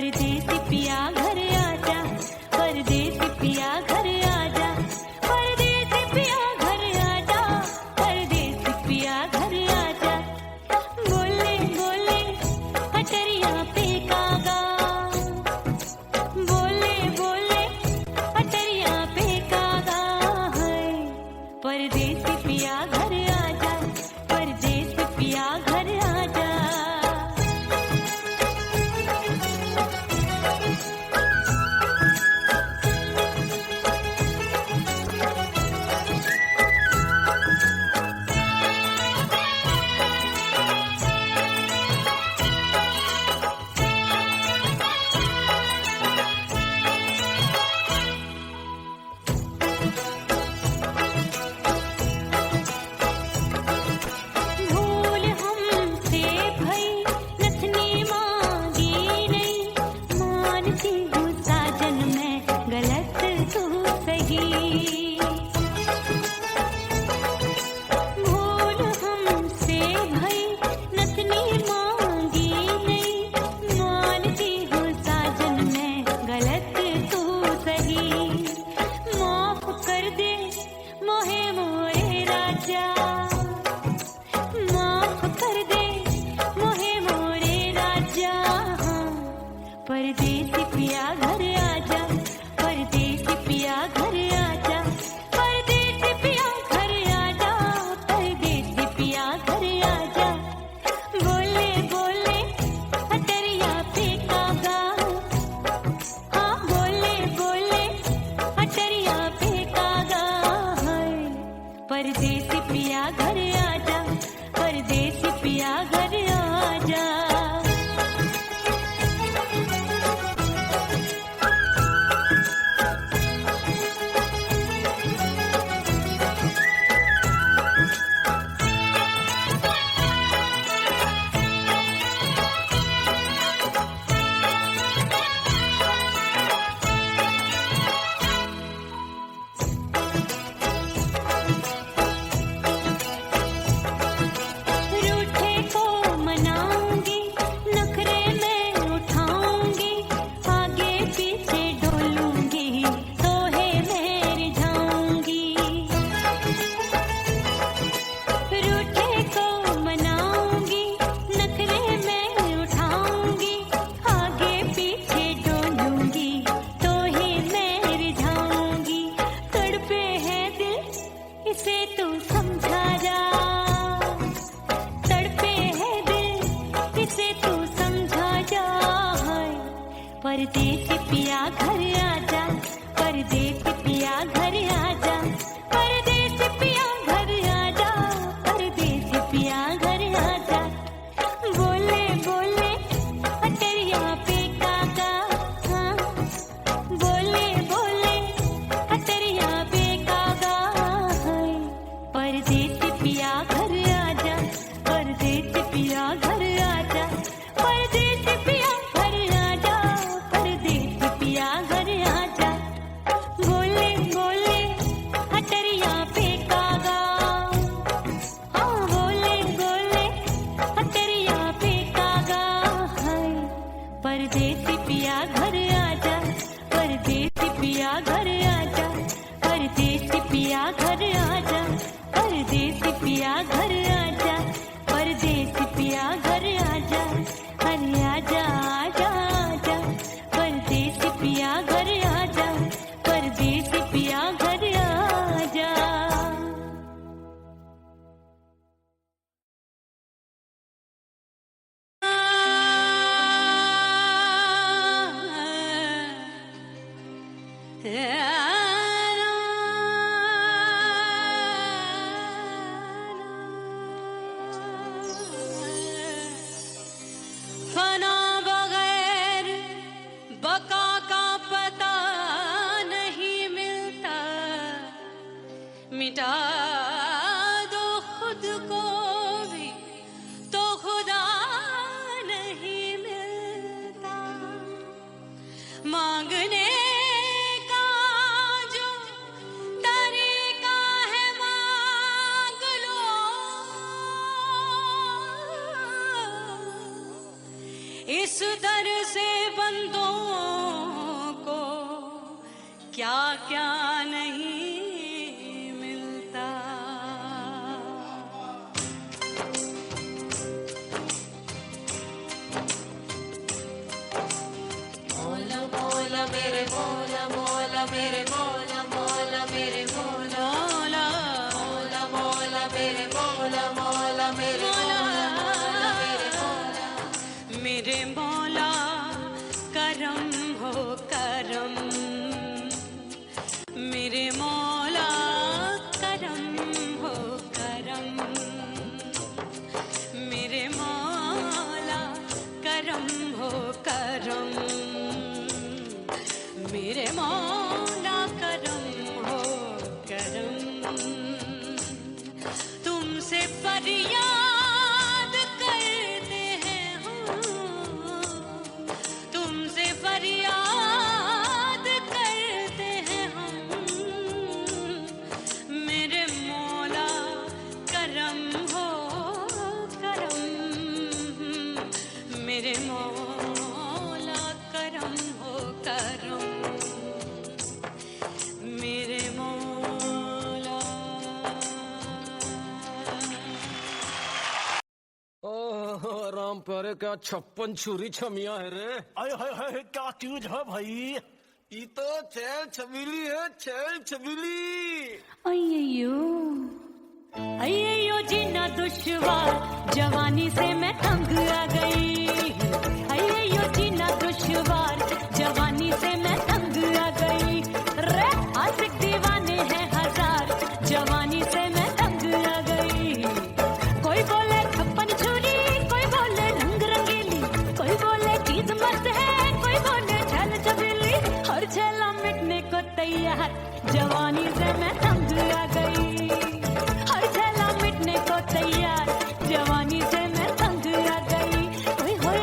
परदेसी पिया घर आजा, परदेसी पिया घर आजा, परदेसी पिया घर आजा, परदेसी पिया घर आजा। बोले बोले अटरिया पे कागा, बोले बोले अटरिया पे कागा है। परदेसी पिया घर आजा, परदेसी पिया घर आजा। भूल हमसे भई नथनी मांगी नहीं, मानती हूँ साजन मैं गलत तू सही। भूल हमसे भई नथनी मांगी नहीं, मानती हूँ साजन मैं गलत तू सही। माफ कर दे मोहे मोरे राजा, माफ कर दे मोहे मोरे राजा। परदेसी पिया घर आजा, परदेसी पिया घर आजा, परदेसी पिया घर आजा, परदेसी पिया घर आजा। बोले बोले अटरिया पे कागा, हाँ बोले बोले अटरिया पे कागा है। परदेसी पिया घर आजा, परदेसी पिया घर आजा। रूठे को मनाऊंगी, नखरे में उठाऊंगी, आगे पीछे डोलूंगी, तोहे में रिझाऊंगी। रूठे को मनाऊंगी, नखरे में उठाऊंगी, आगे पीछे डोलूंगी, तोहे में रिझाऊंगी। तड़पे है दिल इसे तू समझा जा, तड़पे है दिल इसे तू समझा जा। परदेसी पिया घर आजा, परदेसी पिया घर आजा, परदेसी पिया घर आजा, परदेसी पिया घर आजा। बोले बोले अटरिया पे कागा, हाँ बोले बोले अटरिया पे कागा है। परदेसी पिया घर आजा, परदेसी पिया घर आजा, परदेसी पिया घर आजा, परदेसी पिया घर आजा। बोले बोले अटरिया पे कागा, हाँ बोले बोले अटरिया पे कागा है। परदेसी पिया घर आजा, परदेसी पिया घर आजा, परदेसी पिया घर आजा, परदेसी पिया घर आजा, परदेसी पिया घर आजा। अरे आजा आजा आजा, परदेसी पिया घर आजा, परदेसी पिया घर आजा। फना बगैर बका का पता नहीं मिलता, मिटा दो खुद को भी तो खुदा नहीं मिलता। मांगने का जो तरीका है मांग लो, इस दर से बंदों क्या क्या नहीं मिलता। मौला मौला मेरे मौला मौला मेरे मौला मौला मेरे मौला मौला मौला मौला मेरे मौला मौला मेरे मौला मौला मेरे मौला मेरे मौला करम हो करम, मेरे मौला करम हो करम, मेरे मौला करम हो करम, मेरे मौला करम हो करम। तुमसे फरियाद करते हैं हम, तुमसे फरियाद करते हैं हम, मेरे मौला करम हो करम, मेरे मौला करम हो करम, मेरे मौला। ओह राम प्यारे क्या 56 छुरी छमिया है रे। आय हाय हाय क्या चीज है भाई। ये तो छैल छबीली है, छैल छबीली। अय्यो अय्यो जीना दुश्वार, जवानी से मैं तंग आ गई। अय्यो जीना दुश्वार, जवानी से मैं तंग आ गई। रे आशिक दीवाने हैं हजार, जवानी से मैं तंग आ गई। कोई बोले 56 छुरी, कोई बोले रंग रंगीली, कोई बोले चीज मस्त है, कोई बोले छल छबीली। हर छेला मिटने को तैयार, जवानी से मैं तंग आ गई। हर छेला मिटने को तैयार, जवानी से मैं तंग आ गई। ओए होए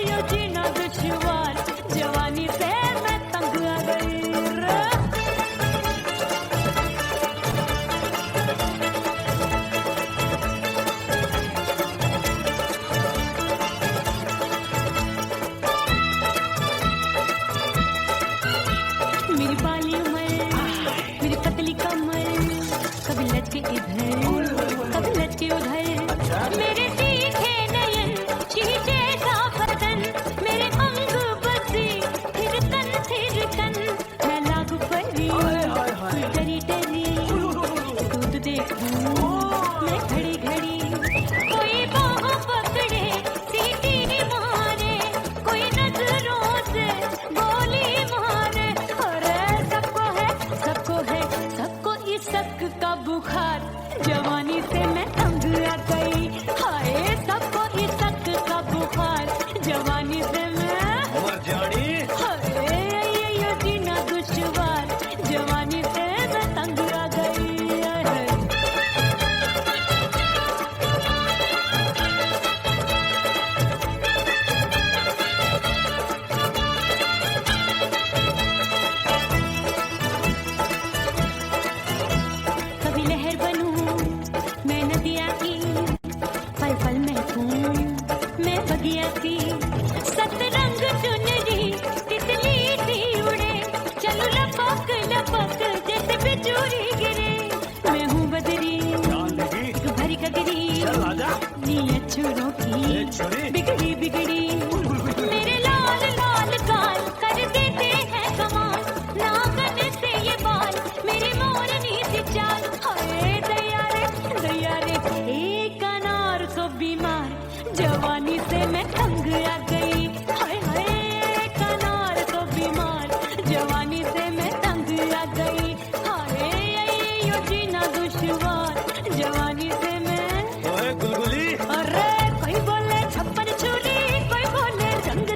ये जीना दुश्वार, जवानी से मैं तंग आ गई। मेरी बाली उमर, मेरी पतली कमर, कभी लचके इधर कभी लचके उधर। मेरे तीखे नयन, शीशे सा बदन, मेरे अंग बसे थिरकन थिरकन। मैं लागू परी डरी डरी, दूध देखूं मैं घड़ी घड़ी। कोई बाह पकड़े सीटी मारे, कोई नजरों से गोली मारे। अरे सबको है सबको इसक का बुखार, जवानी से मैं तंग आ गई। हाय सबको इसक का बुखार, जवानी से मैं मर जानी। हाय ये जीना दुश्वार, जवानी से मैं तंग आ गई। कभी लहर बनूं मैं नदिया की, पल पल महकूं मैं बगिया की। सतरंग चुनरी तितली सी उड़े, चलो लपक लपक जैसे बिजूरी गिरे। मैं हूँ बदरी तू भरी गगरी, नीयत छुरों की बिगड़ी बिगड़ी। मेरे लाल लाल गाल कर देते हैं कमाल, नागन से ये बाल मेरी मोरनी सी चाल। हाय दैया रे एक अनार तो बीमार, जवानी से मैं तंग आ गई। हाय हाय एक अनार तो बीमार, जवानी से मैं तंग आ गई। हाय यो जीना दुश्वार, जवानी से मैं। ओए गुलगुली। अरे कोई बोले 56 छुरी, कोई बोले रंग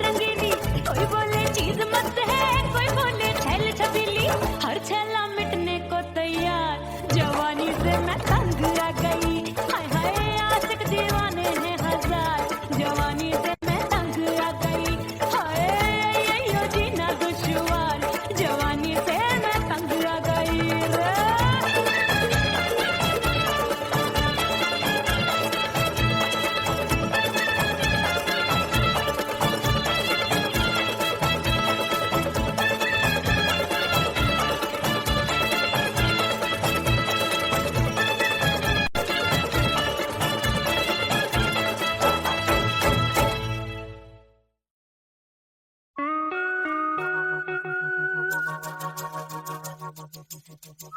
करके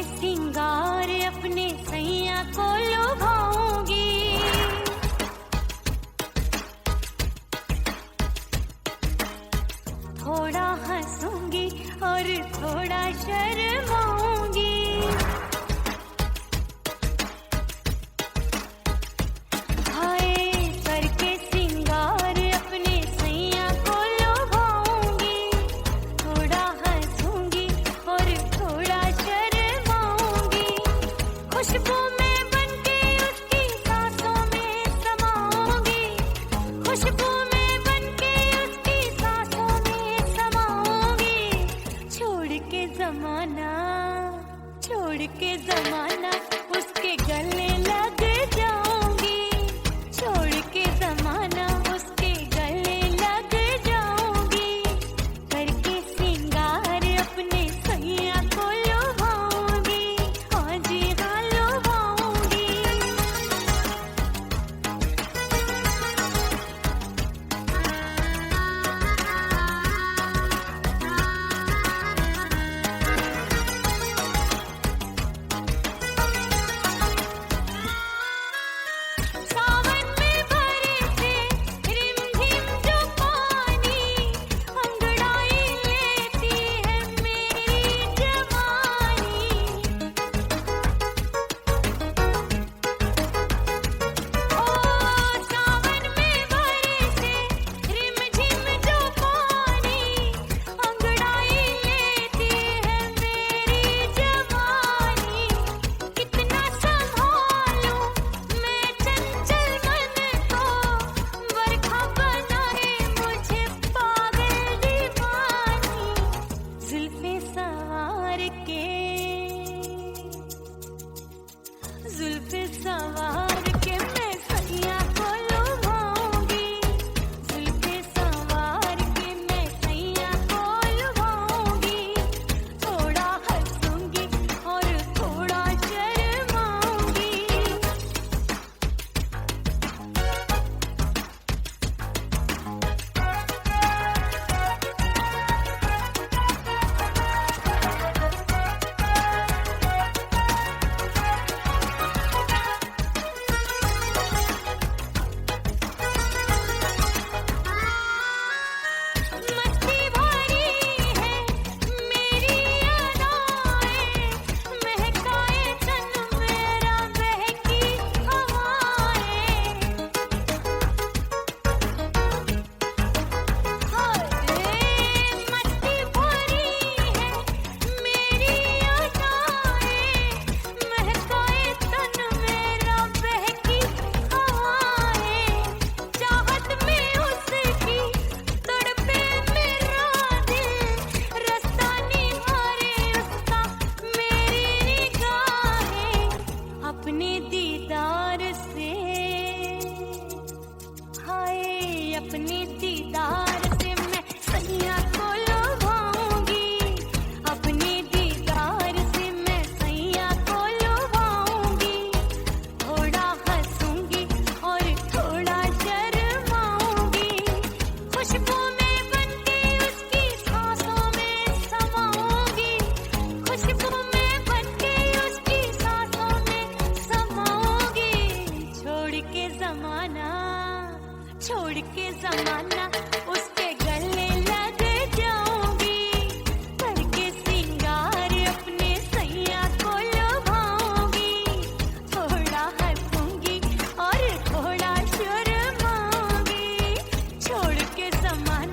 सिंगार अपने सैया को लुभाऊंगी, थोड़ा हंसूंगी और थोड़ा शर्माऊंगी। हाय करके सिंगार अपने सैया को लुभाऊंगी, थोड़ा हंसूंगी और थोड़ा शर्माऊंगी। खुशबू में बनके उसकी सांसों में समाऊंगी, खुशबू में बनके उसकी सांसों में समाऊंगी। छोड़ के जमाना उसके गले लग जाऊंगी, छोड़ के जमाना उसके गले लग जाऊंगी। करके सिंगार अपने सैया को लुभाऊंगी, हाँ जी हाँ लुभाऊंगी। सावन में बरसे रिमझिम जो पानी, अंगड़ाई लेती है मेरी जवानी। ओ सावन में बरसे रिमझिम जो पानी, अंगड़ाई लेती है मेरी जवानी। कितना संभालूं मैं चंचल मन को, बरखा बनाए मुझे पागल दीवानी। जुल्फे सवार के मैं सैया को लुभाऊंगी, जुल्फे सवार के मैं सैया को लुभाऊंगी। थोड़ा हंसूंगी और थोड़ा शर्माऊंगी। मस्ती भरी है मेरी अदाएं, महकाए तन मेरा बहकी हवाएं। मस्ती भरी है मेरी अदाएं, महकाए तन मेरा बहकी हवाएं। चाहत में उसकी तड़पे मेरा दिल, रास्ता निहारे उसका मेरी निगाहें। अपने दीदार से, हाय अपने दीदार से मैं सैया को लुभाऊंगी, अपने दीदार से मैं सैया को लुभाऊंगी। थोड़ा हंसूंगी और थोड़ा शर्माऊंगी। खुशबू में बनके उसकी सांसों में समाऊंगी, खुशबू में बनके उसकी सांसों में समाऊंगी। छोड़ के जमाना उसके गले लग जाऊंगी, करके सिंगार अपने सैया को लुभाऊंगी। थोड़ा हंसूंगी और थोड़ा शर्माऊंगी। छोड़ के जमाना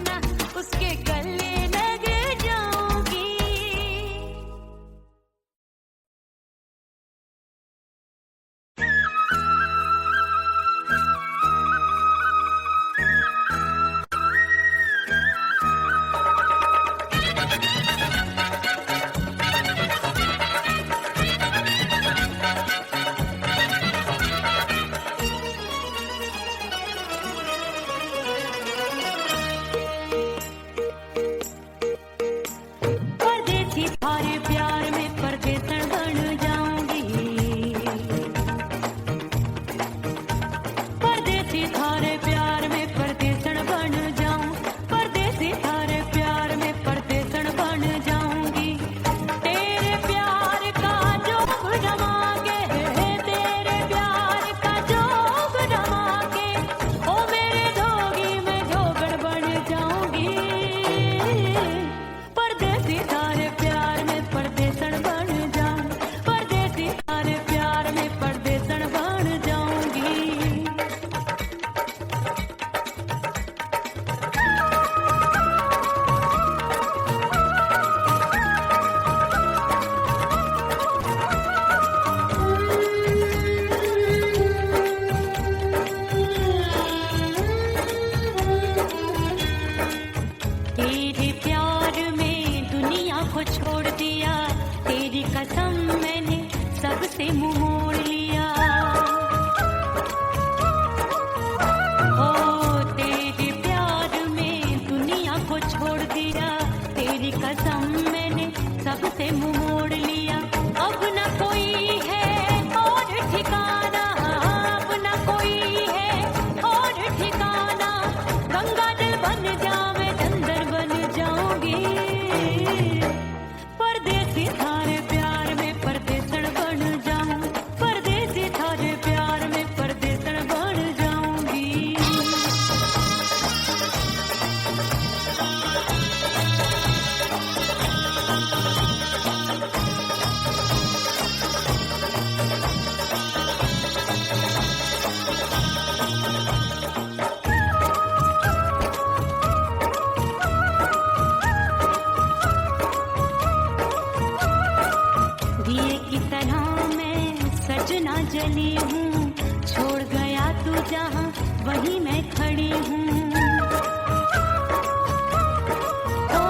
तेरे प्यार में दुनिया को छोड़ दिया, तेरी कसम मैंने सबसे मुंह मोड़ लिया। ओ तेरे प्यार में दुनिया को छोड़ दिया, तेरी कसम मैंने सबसे मुंह मोड़ लिया। अब न कोई है और ठिकाना, अब न कोई है और ठिकाना। गंगा जल बन जावे चंदन बन जाऊंगी, परदेसी थारे प्यार में परदेसण बन जाऊं, परदेसी थारे प्यार में परदेसण बन जाऊंगी। दिए की तरह मैं सजना जली हूँ, छोड़ गया तू जहाँ वहीं मैं खड़ी हूँ। ओ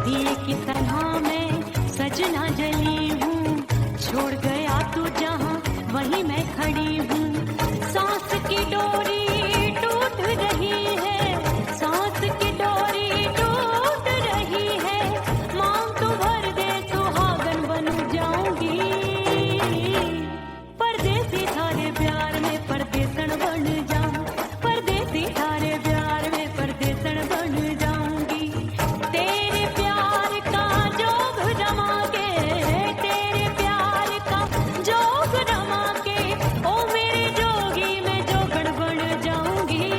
दिए की तरह मैं सजना जली हूँ, छोड़ गया तू जहाँ वहीं मैं खड़ी हूँ। सांस की डोरी टूट रही है, सांस की डोरी टूट रही है। मांग तू भर दे सुहागन बन जाऊंगी, परदेसी थारे प्यार में परदेसण बन जाऊं, परदेसी थारे प्यार में परदेसण बन जाऊंगी। तेरे प्यार का जोग जमा के, तेरे प्यार का जोग जमा के, ओ मेरे जोगी मैं जोगण बन जाऊंगी,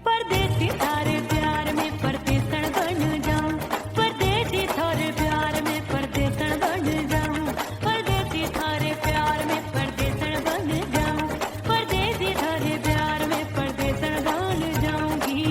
परदेसी थारे प्यार में परदेसण बन जाऊं, परदेसी थारे प्यार में परदेसण बन जाऊं, परदेसी थारे प्यार में परदेसण बन जाऊं, परदेसी थारे प्यार में परदेसण बन जाऊंगी।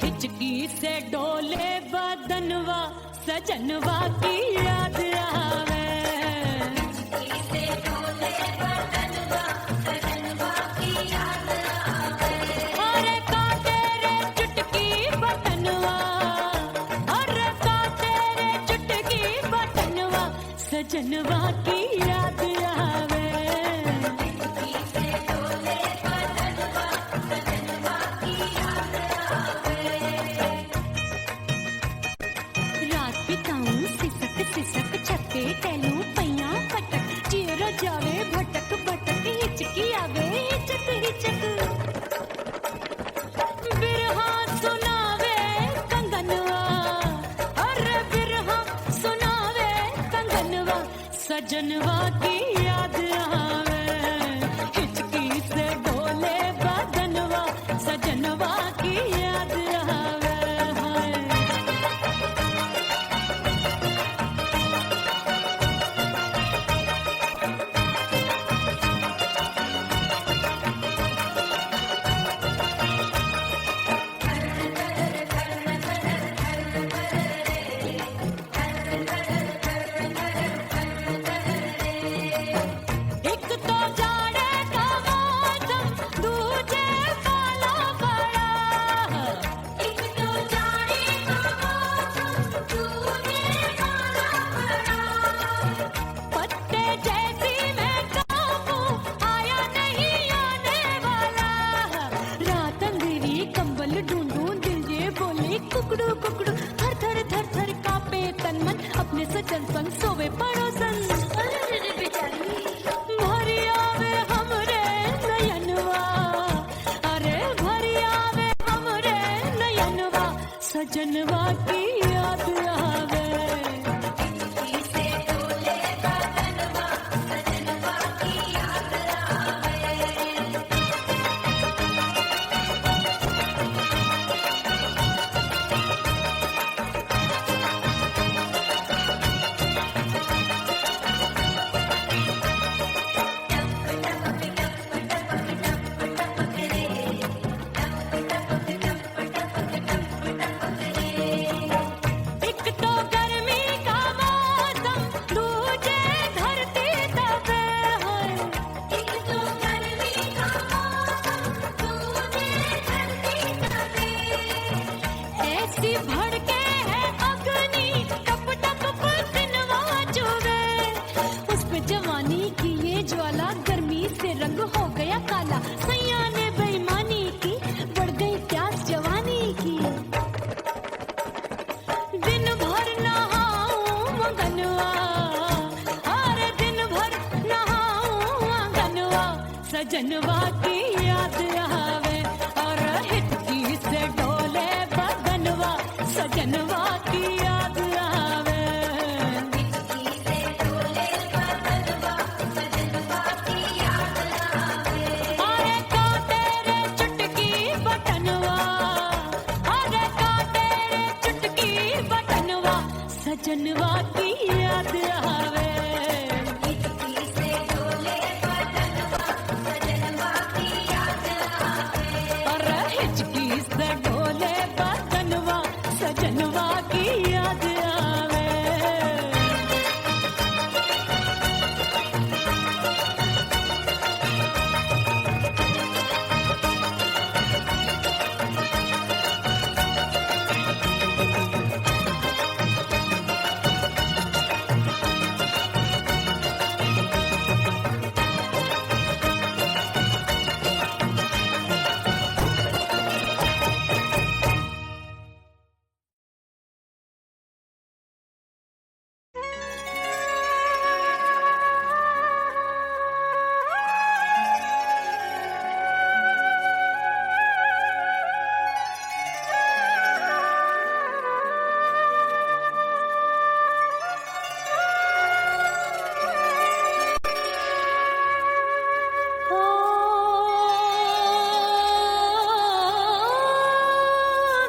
हिचकी से डोले बदनवा सजनवा की याद आवे, अरे काटे रे चुटकी बटनवा, अरे काटे रे चुटकी बटनवा, सजनवा की याद आवे। रात बिताऊं सिसक सिसक छत्ते टैलूं पैया पटक, चिर जावे भटक भटक, हिचकी आवे हिचक हिचक। बिरहा सुनावे कंगनवा, अरे बिरहा सुनावे कंगनवा, सजनवा की याद आवे। हिचकी से डोले बदनवा, सजनवा की याद आवे। हाय एक सजनवा की याद आवे। से डोले बदनवा सजनवा की याद आवे। एक तो गर्मी का मौसम, दूजे धरती तपे है। एक तो गर्मी का मौसम, दूजे धरती तपे। ऐसी भड़के है अग्नि, टप टप पसीनवा चुभे। उस पे जवानी की ये ज्वाला, गर्मी से रंग हो गया काला। सैया ने बेईमानी की, बढ़ गई प्यास जवानी की। दिन भर नहाऊं मगनवा, अरे दिन भर नहाऊं मगनवा। सजनवा की याद आवे और हिचकी से डोले बदनवा। सजनवा की याद आवे। से डोले बदनवा सजनवा की याद आवे। अरे काटे रे चुटकी बटनवा, अरे काटे रे चुटकी बटनवा। सजनवा की याद आवे। से डोले बदनवा सजनवा की याद आवे। अरे हिचकी से डोले बदनवा। सजनवा की याद आवे।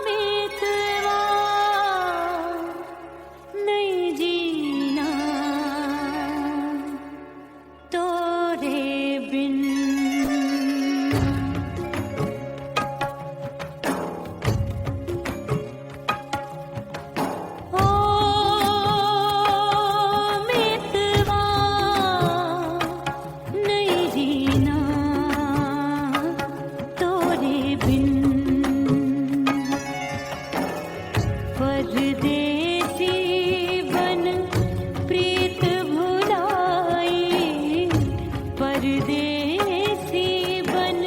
मितवा नहीं जीना तोरे बिन। ओ मितवा नहीं जीना तोरे बिन। परदेसी बन प्रीत भुलाई, परदेसी बन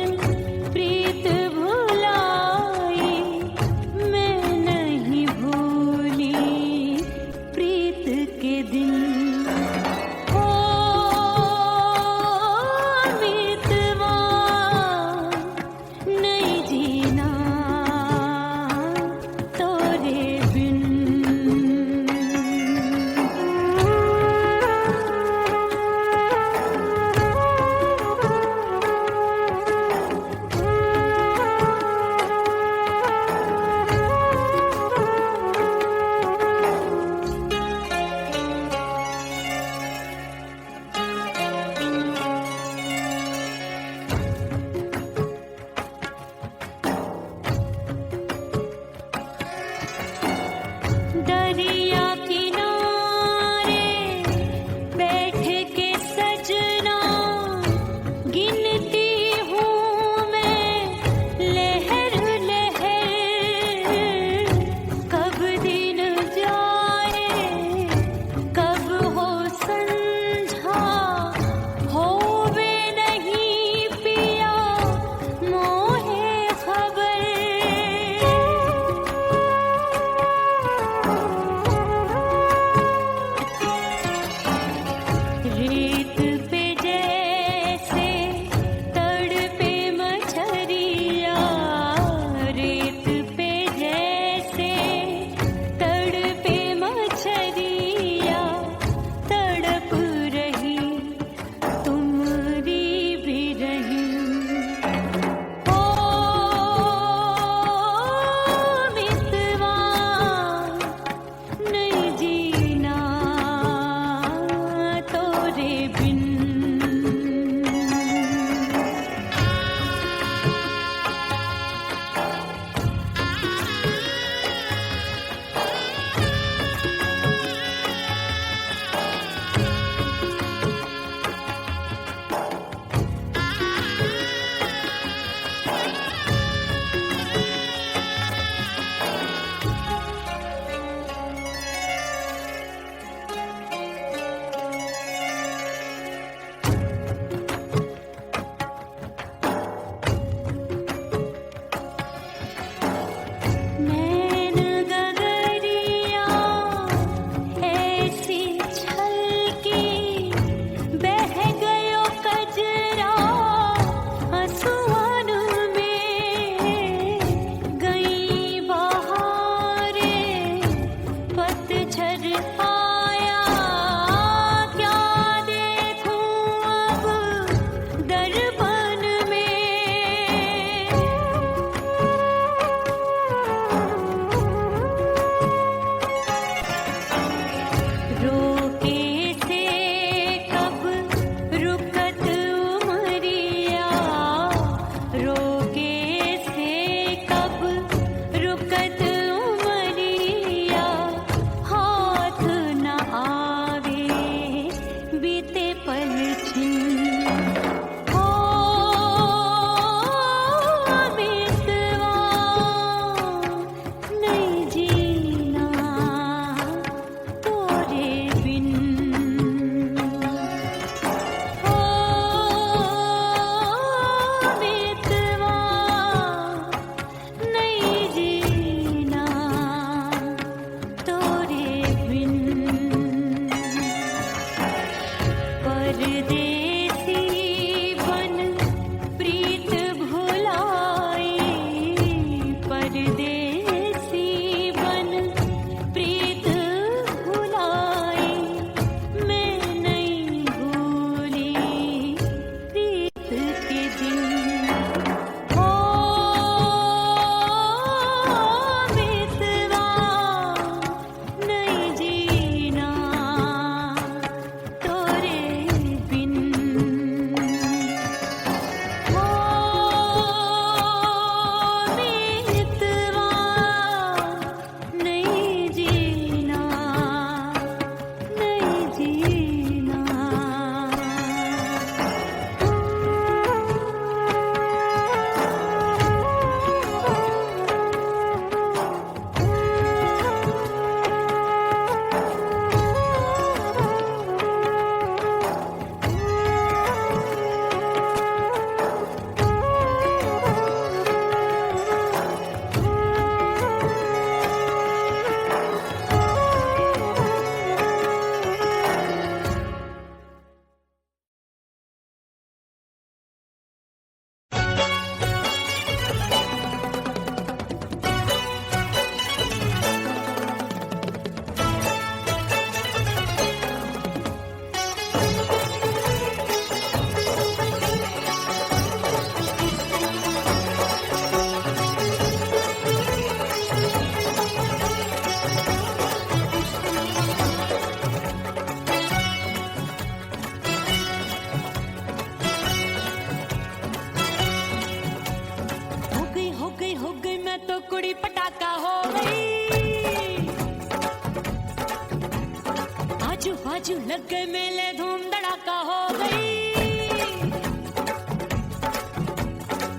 गए मेले धूम धड़ाका हो गई,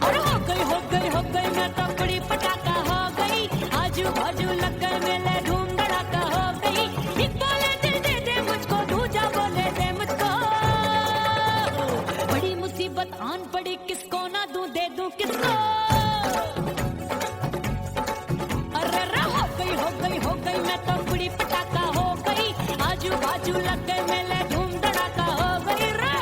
अरे हो गई मैं तो बड़ी पटाखा हो गई, आजू बाजू लग गए मेले धूम धड़ाका हो गई, एक बोले दिल दे दे मुझको, दूजा बोले दे मुझको, बड़ी मुसीबत आन पड़ी किसको ना दूं दे दूं किसको, अरे हो गई मैं तो बड़ी पटाखा हो गई, आजू बाजू लग गए मेले धूम धड़ाका हो गई रे।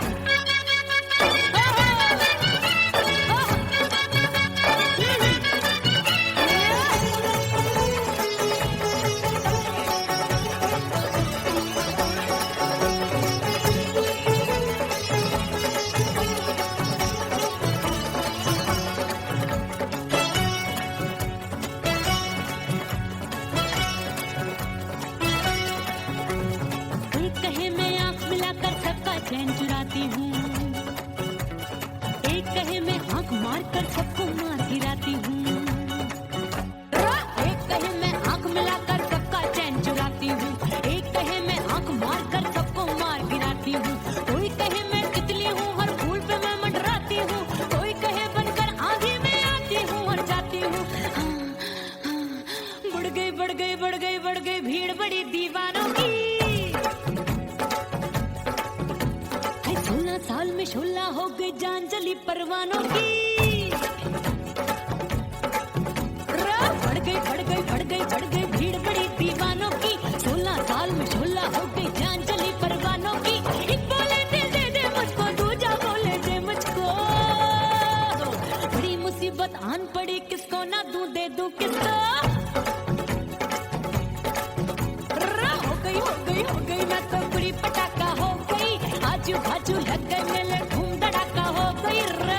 कोई कहे मैं आंख मिलाकर सबका चैन चुराती हूँ, एक कहे मैं आंख मारकर सबको मार गिराती हूँ, एक कहे मैं आंख मिलाकर सबका चैन चुराती हूँ, एक कहे मैं आंख मारकर सबको मार गिराती हूँ, कोई कहे मैं तितली हूँ हर फूल पे मैं मंडराती हूँ, कोई कहे बनकर आंधी में आती हूँ और जाती हूँ, बढ़ गई भीड़ बड़ी दीवानों की, 16 साल में 16 हो गई जान जली परवानों की, बढ़ गई भीड़ बड़ी दीवानों की, 16 साल में 16 हो गई जान जली परवानों की, एक बोले दिल दे दे मुझको, दूजा बोले दे मुझको, बड़ी मुसीबत आन पड़ी किसको ना दूं दे दूं किसको, हो गई मैं तो बड़ी पटाखा हो गई, आजू बाजू लग गए मेले धूम धड़ाका हो गई रे।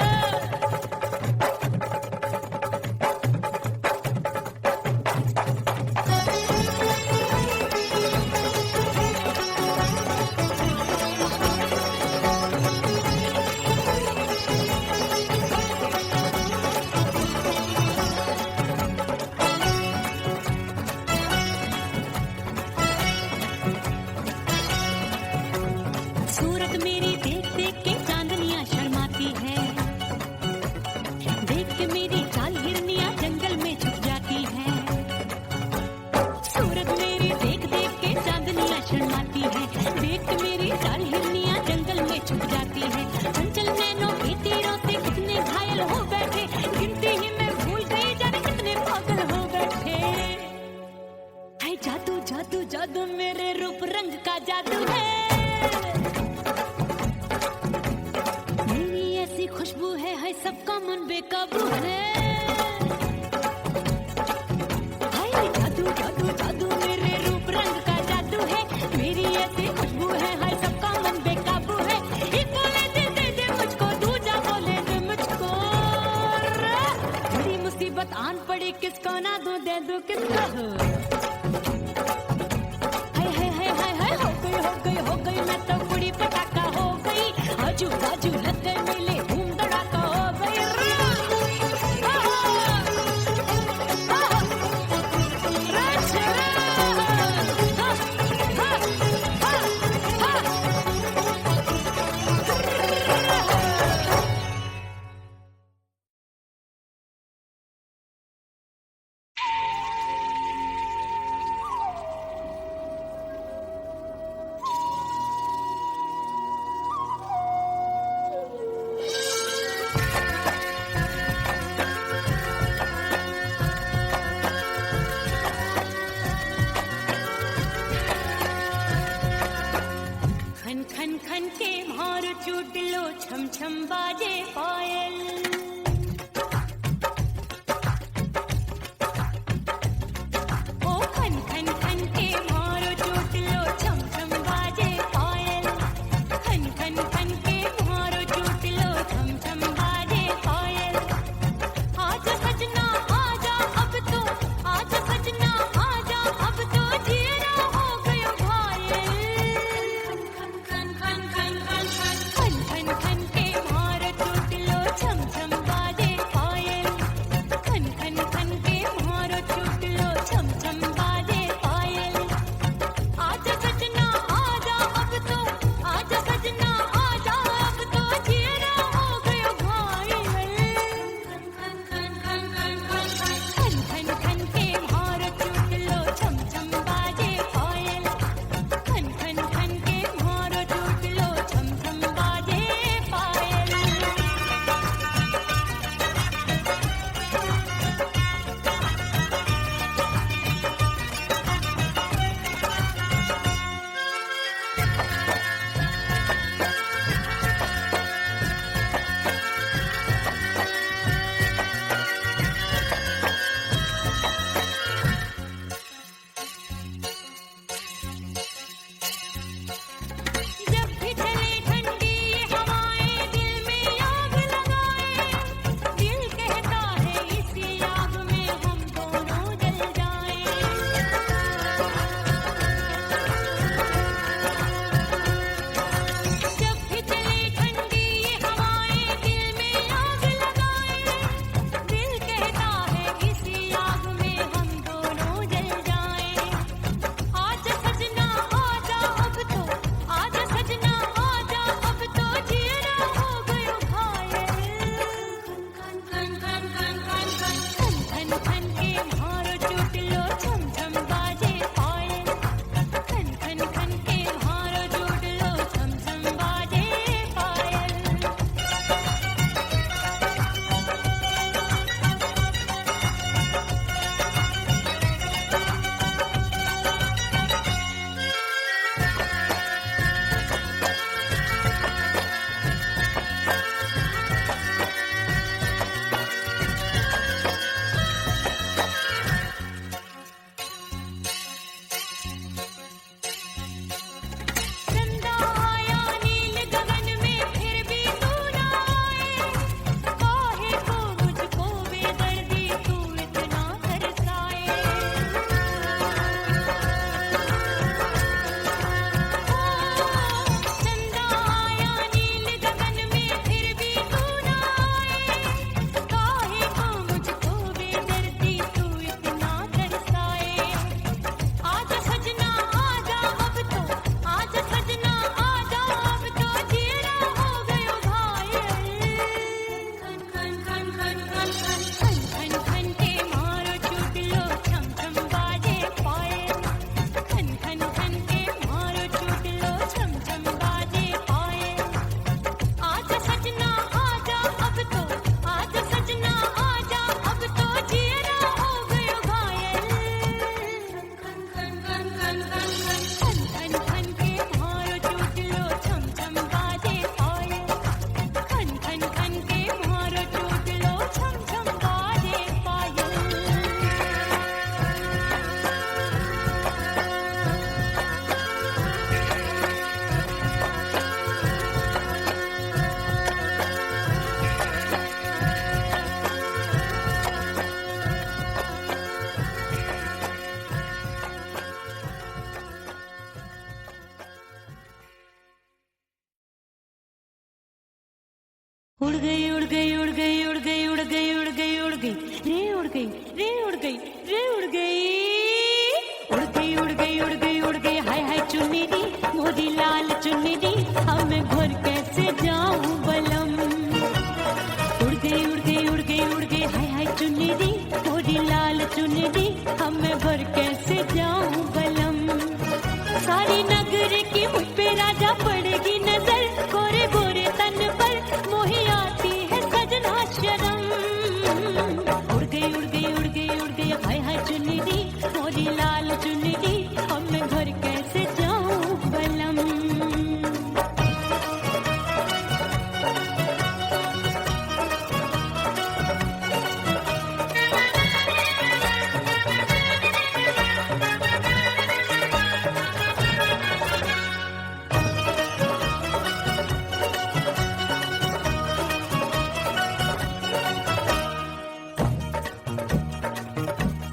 सूरत मेरी देख देख के चांदनियां शर्माती है, देख के मेरी चाल हिरनियां जंगल में छुप जाती है, सूरत मेरी देख देख के चांदनियां शर्माती है, देख के मेरी चाल हिरनियां जंगल में छुप जाती है, चंचल नैनों के तीरों से कितने घायल हो बैठे, गिनती ही मैं भूल गई जाने कितने पागल हो बैठे, है जादू जादू जादू मेरे रूप रंग का जादू है, खुशबू है सबका मन बेकाबू है, हाय जादू जादू जादू मेरे रूप रंग का जादू है, मेरी ऐसी खुशबू है हाय सबका मन बेकाबू है, एक बोले दिल दे दे मुझको, दूजा बोले दे मुझको, बड़ी मुसीबत आन पड़ी किसको ना दूं दे दूं किसको, हो गई मैं तो बड़ी पटाखा हो गई, आजू बाजू लग गए मेले धूम धड़ाका हो गई रे। उड़ गई उड़ गई हाय हाय चुनरी मोरी लाल चुनरी अब मैं भर कैसे जाऊं बलम सारी नगर की मुझ पे राजा पड़ेगी नजर गोरे गोरे तन पर मोही आती है सजना शर्म उड़ गई उड़ गई उड़ गई उड़ गई हाय हाय चुनरी मोरी लाल चुनरी अब मैं घर कैसे जाऊं बलम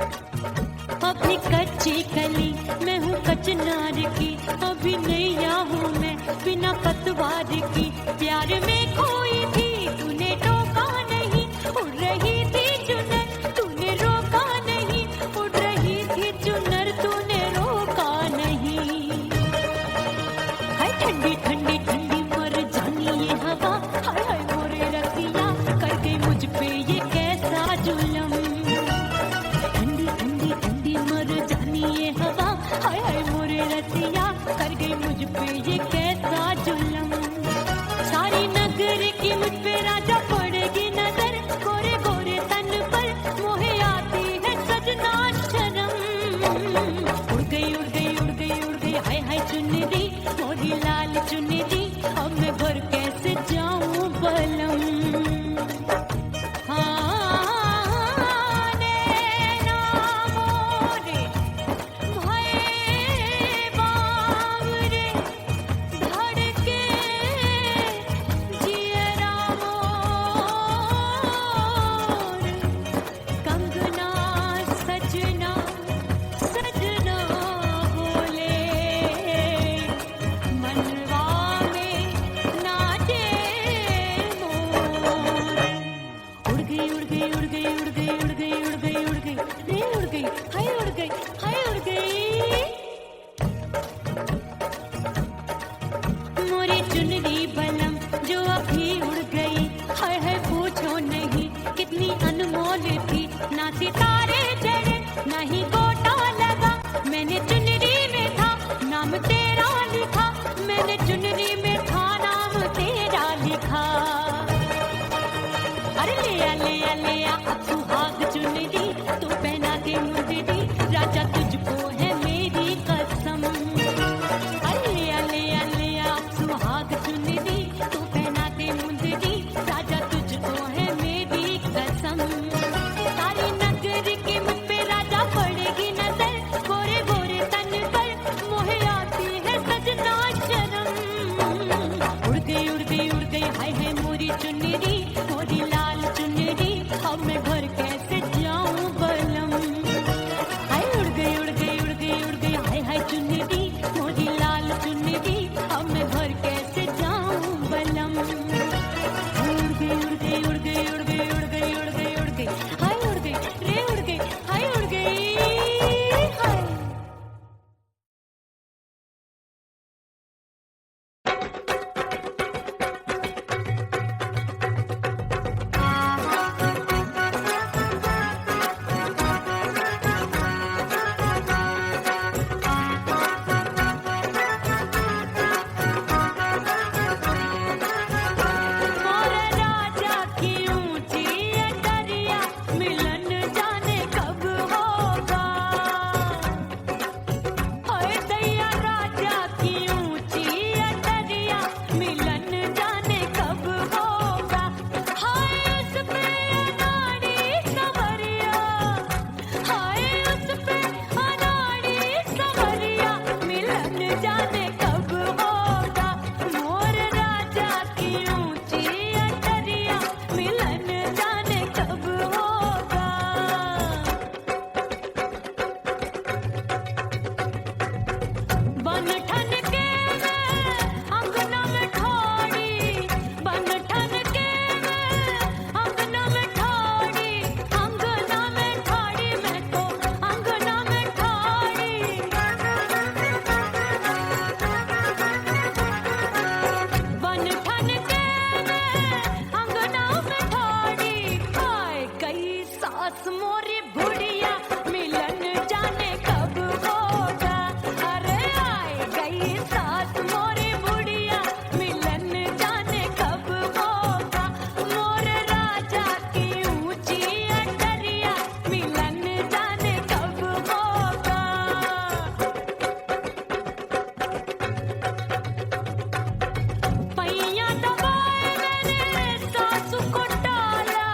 अपनी कच्ची कली मैं हूँ कचनार की अभी नैया हूँ मैं बिना पतवार की प्यार में खोई थी तूने टोका नहीं उड़ रही थी चुनर तूने रोका नहीं उड़ रही थी चुनर तूने रोका नहीं हाय ठंडी ठंडी ठंडी मर जानी ये हवा हाय हाय मोरे रतिया कर गई मुझ पे ये कैसा जुलम ठंडी ठंडी ठंडी मर जानी ये हवा हाय हाय मोरे रतिया कर गई मुझ पे ये कैसा जुलम सारी नगर की मुझ पे राजा पड़ेगी नजर गोरे गोरे तन पर मोहे आती है सजना शर्म उड़ गई उड़ गई उड़ गई उड़ गई हाय हाय चुनरी मोरी लाल चुनरी अब मैं घर कैसे जाऊं बलम मोरी चुनरी बलम जो अभी उड़ गई हाय हाय पूछो नहीं कितनी अनमोल थी ना सितारे चढ़े ना ही गोटा लगा मैंने चुनरी में था नाम तेरा लिखा मैंने चुनरी में था नाम तेरा लिखा अरे ले आ अब सुहाग चुनरी तू पहना के मुंदरी राजा तुझको है मेरी कसम सुहाग चुनरी तू पहना दे मुंदरी राजा तुझको है मेरी कसम सारी नगर की मुझ पे राजा पड़ेगी नजर गोरे गोरे तन पर मोहे आती है सजना शर्म उड़ गई उड़ गई उड़ गई हाय हाय मोरी चुनरी मोरी लाल चुनरी अब मैं घर कैसे जाऊं बलम हाय उड़ गई उड़ गई उड़ गई उड़ गई हाय हाय चुनरी मोरी लाल चुनरी अब मैं घर कैसे जाऊं बलम उड़ गई उड़ गई उड़ गई उड़ गई उड़ गई उड़ गई उड़ गई हाय उड़ गई रे उड़ गई हाय उड़ गई हाय सास मोरी बुढ़िया मिलन जाने कब होगा। अरे आए गई सास मोरी बुढ़िया मिलन जाने कब होगा। मोर राजा की ऊंची अटरिया मिलन जाने कब होगा। पैया दबाए मैंने सासू को टाला,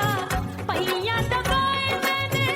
पैया दबाए मैंने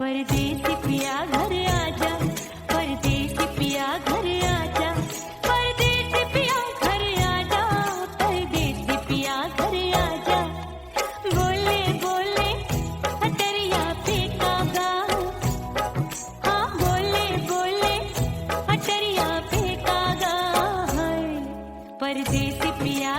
परदेसी पिया घर आजा, परदेसी पिया घर आजा, परदेसी पिया घर आजा, परदेसी पिया घर आजा। बोले बोले अटरिया पे कागा, हाँ बोले बोले अटरिया पे कागा है, परदेसी पिया